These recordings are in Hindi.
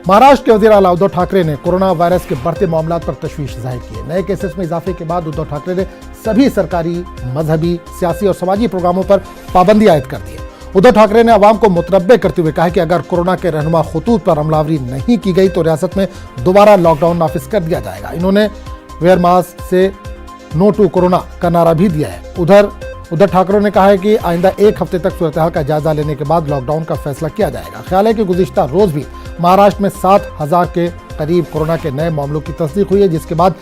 महाराष्ट्र के वजीर आला उद्धव ठाकरे ने कोरोना वायरस के बढ़ते मामलों पर तशवीश जाहिर की है। नए केसेस में इजाफे के बाद उद्धव ठाकरे ने सभी सरकारी, मजहबी, सियासी और समाजी प्रोग्रामों पर पाबंदी आयद कर दी है। उद्धव ठाकरे ने आवाम को मुतरब्बे करते हुए कहा कि अगर कोरोना के रहनुमा खतूत पर अमलावरी नहीं की गई तो रियासत में दोबारा लॉकडाउन नाफिज कर दिया जाएगा। इन्होंने वेयर मास्क से नो टू कोरोना का नारा भी दिया है। उधर उद्धव ठाकरे ने कहा है कि आइंदा एक हफ्ते तक सूरत-ए-हाल का जायजा लेने के बाद लॉकडाउन का फैसला किया जाएगा। ख्याल है कि गुज़िश्ता रोज भी महाराष्ट्र में 7,000 के करीब कोरोना के नए मामलों की तस्दीक हुई है, जिसके बाद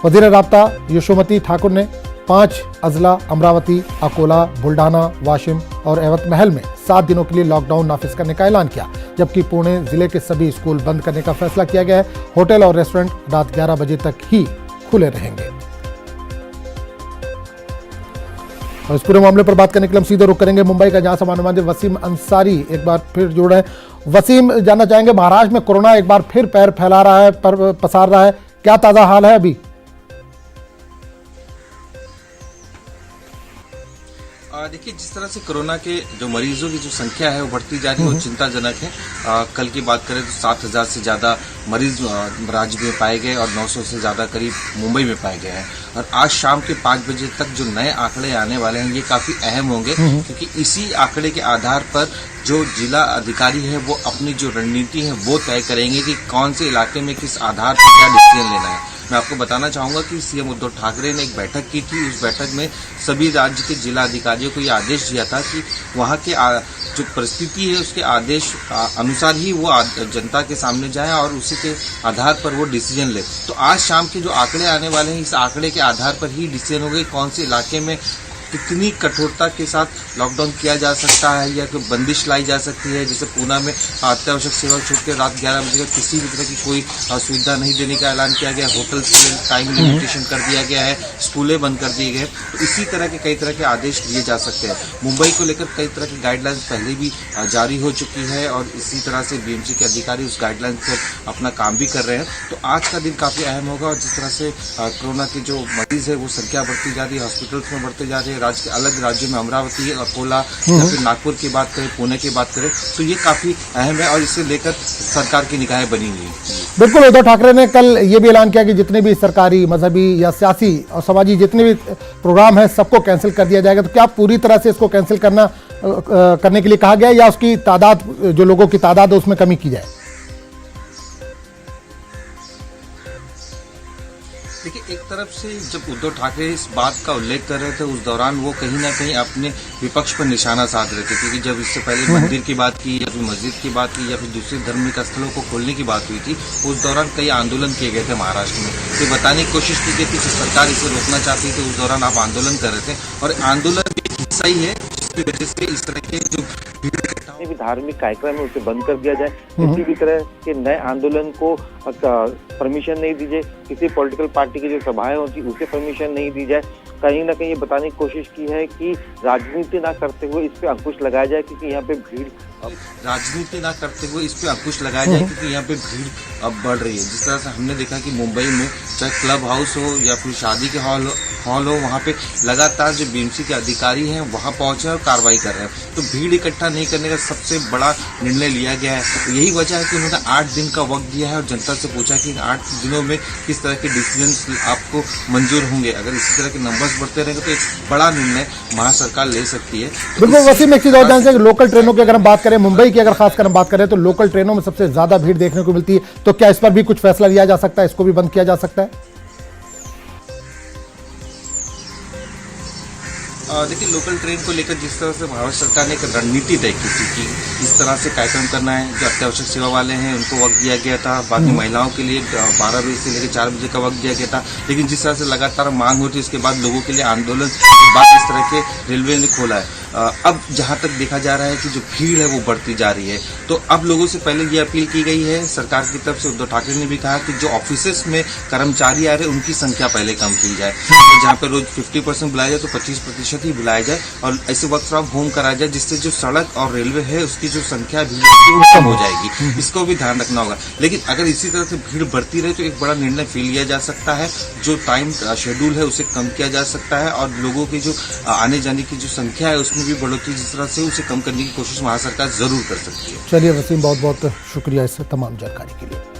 वजीर राब्ता यशोमती ठाकुर ने 5 अजला अमरावती, अकोला, बुल्ढाना, वाशिम और यवतमहल में 7 दिनों के लिए लॉकडाउन नाफिज करने का ऐलान किया, जबकि पुणे जिले के सभी स्कूल बंद करने का फैसला किया गया है। होटल और रेस्टोरेंट रात 11 बजे तक ही खुले रहेंगे। और इस पूरे मामले पर बात करने के लिए हम सीधे रुख करेंगे मुंबई का, जहां से हमारे नुमाइंदे वसीम अंसारी एक बार फिर जुड़ रहे हैं। वसीम, जानना चाहेंगे महाराष्ट्र में कोरोना एक बार फिर पैर फैला रहा है, पसार रहा है, क्या ताजा हाल है अभी? देखिए, जिस तरह से कोरोना के जो मरीजों की जो संख्या है वो बढ़ती जा रही है वो चिंताजनक है। कल की बात करें तो 7,000 से ज्यादा मरीज राज्य में पाए गए और 900 से ज्यादा करीब मुंबई में पाए गए हैं। और आज शाम के 5 बजे तक जो नए आंकड़े आने वाले हैं ये काफी अहम होंगे, क्योंकि इसी आंकड़े के आधार पर जो जिला अधिकारी है वो अपनी जो रणनीति है वो तय करेंगे कि कौन से इलाके में किस आधार पर क्या डिसीजन लेना है। मैं आपको बताना चाहूंगा कि सीएम उद्धव ठाकरे ने एक बैठक की थी। उस बैठक में सभी राज्य के जिला अधिकारियों को ये आदेश दिया था कि वहां के जो परिस्थिति है उसके आदेश अनुसार ही वो जनता के सामने जाए और उसी के आधार पर वो डिसीजन ले। तो आज शाम के जो आंकड़े आने वाले हैं इस आंकड़े के आधार पर ही डिसीजन होगा कौन से इलाके में कितनी कठोरता के साथ लॉकडाउन किया जा सकता है या कोई बंदिश लाई जा सकती है। जैसे पूना में अत्यावश्यक सेवा छोड़ के रात 11 बजे तक किसी भी तरह की कोई सुविधा नहीं देने का ऐलान किया गया। होटल के टाइम लिमिटेशन कर दिया गया है, स्कूलें बंद कर दिए गए। तो इसी तरह के कई तरह के आदेश लिए जा सकते हैं। मुंबई को लेकर कई तरह की गाइडलाइंस पहले भी जारी हो चुकी है और इसी तरह से बीएमसी के अधिकारी उस गाइडलाइन पर अपना काम भी कर रहे हैं। तो आज का दिन काफी अहम होगा और जिस तरह से कोरोना के जो मरीज है वो संख्या बढ़ती जा रही है, हॉस्पिटल्स में बढ़ते जा रहे हैं। राज्य के अलग राज्यों में अमरावती, अकोला या फिर नागपुर की बात करें, पुणे की बात करें, तो ये काफी अहम है और इसे लेकर सरकार की निगाहें बनी हुई है। बिल्कुल, उद्धव ठाकरे ने कल ये भी ऐलान किया कि जितने भी सरकारी, मजहबी या सियासी और समाजी जितने भी प्रोग्राम है सबको कैंसिल कर दिया जाएगा। तो क्या पूरी तरह से इसको कैंसिल करने के लिए कहा गया या उसकी तादाद, जो लोगों की तादाद है उसमें कमी की जाए? देखिए, एक तरफ से जब उद्धव ठाकरे इस बात का उल्लेख कर रहे थे उस दौरान वो कहीं ना कहीं अपने विपक्ष पर निशाना साध रहे थे, क्योंकि जब इससे पहले मंदिर की बात की या फिर मस्जिद की बात की या फिर दूसरे धार्मिक स्थलों को खोलने की बात हुई थी, उस दौरान कई आंदोलन किए गए थे महाराष्ट्र में। तो बताने की कोशिश की गई थी कि सरकार इसे रोकना चाहती थी, उस दौरान आप आंदोलन कर रहे थे और आंदोलन भी एक हिस्सा ही है जिसकी वजह से इस तरह के जो भी धार्मिक कार्यक्रम है उसे बंद कर दिया जाए। किसी भी तरह के नए आंदोलन को परमिशन नहीं दी जाए। किसी पॉलिटिकल पार्टी की जो सभाएं होती उसे परमिशन नहीं दी जाए। कहीं ना कहीं ये बताने की कोशिश की है कि राजनीति ना करते हुए इस पे अंकुश लगाया जाए, क्योंकि यहाँ पे भीड़ राजनीति ना करते हुए इस पे अंकुश लगाया जाए, क्योंकि यहाँ पे भीड़ अब बढ़ रही है। जिस तरह से हमने देखा कि मुंबई में चाहे क्लब हाउस हो या फिर शादी के हॉल हो, वहाँ पे लगातार जो बीएमसी के अधिकारी हैं वहाँ पहुंचे और कार्रवाई कर रहे हैं। तो भीड़ इकट्ठा नहीं करने का सबसे बड़ा निर्णय लिया गया है। तो यही वजह है कि उन्होंने 8 दिन का वक्त दिया है और जनता से पूछा कि 8 दिनों में किस तरह के डिसीजन आपको मंजूर होंगे। अगर इसी तरह के नंबर्स बढ़ते रहेंगे तो एक बड़ा निर्णय महाराष्ट्र सरकार ले सकती है। बिल्कुल वसीम, एक चीज और जान से लोकल ट्रेनों की अगर हम बात करें, मुंबई की अगर खासकर हम बात करें तो लोकल ट्रेनों में सबसे ज्यादा भीड़ देखने को मिलती है। तो क्या इस पर भी कुछ फैसला लिया जा सकता है, इसको भी बंद किया जा सकता है? देखिए, लोकल ट्रेन को लेकर जिस तरह से महाराष्ट्र सरकार ने एक रणनीति तय की थी कि इस तरह से कार्यक्रम करना है। जो अत्यावश्यक सेवा वाले हैं उनको वक्त दिया गया था, बाकी महिलाओं के लिए 12 बजे से लेकर 4 बजे का वक्त दिया गया था। लेकिन जिस तरह से लगातार मांग होती है उसके बाद लोगों के लिए आंदोलन के बाद इस तरह के रेलवे ने खोला है। अब जहां तक देखा जा रहा है कि जो भीड़ है वो बढ़ती जा रही है, तो अब लोगों से पहले ये अपील की गई है सरकार की तरफ से। उद्धव ठाकरे ने भी कहा कि जो ऑफिसेस में कर्मचारी आ रहे हैं उनकी संख्या पहले कम की जाए। जहां पर रोज 50% बुलाया जाए तो 25% ही बुलाया जाए और ऐसे वर्क फ्रॉम होम कराया जाए, जिससे जो सड़क और रेलवे है उसकी जो संख्या भी कम हो जाएगी। इसको भी ध्यान रखना होगा। लेकिन अगर इसी तरह से भीड़ बढ़ती रहे तो एक बड़ा निर्णय फिर लिया जा सकता है, जो टाइम शेड्यूल है उसे कम किया जा सकता है और लोगों की जो आने जाने की जो संख्या है उसमें भी बढ़ोतरी जिस तरह से उसे कम करने की कोशिश महासरकार जरूर कर सकती है। चलिए वसीम, बहुत बहुत शुक्रिया इस तमाम जानकारी के लिए।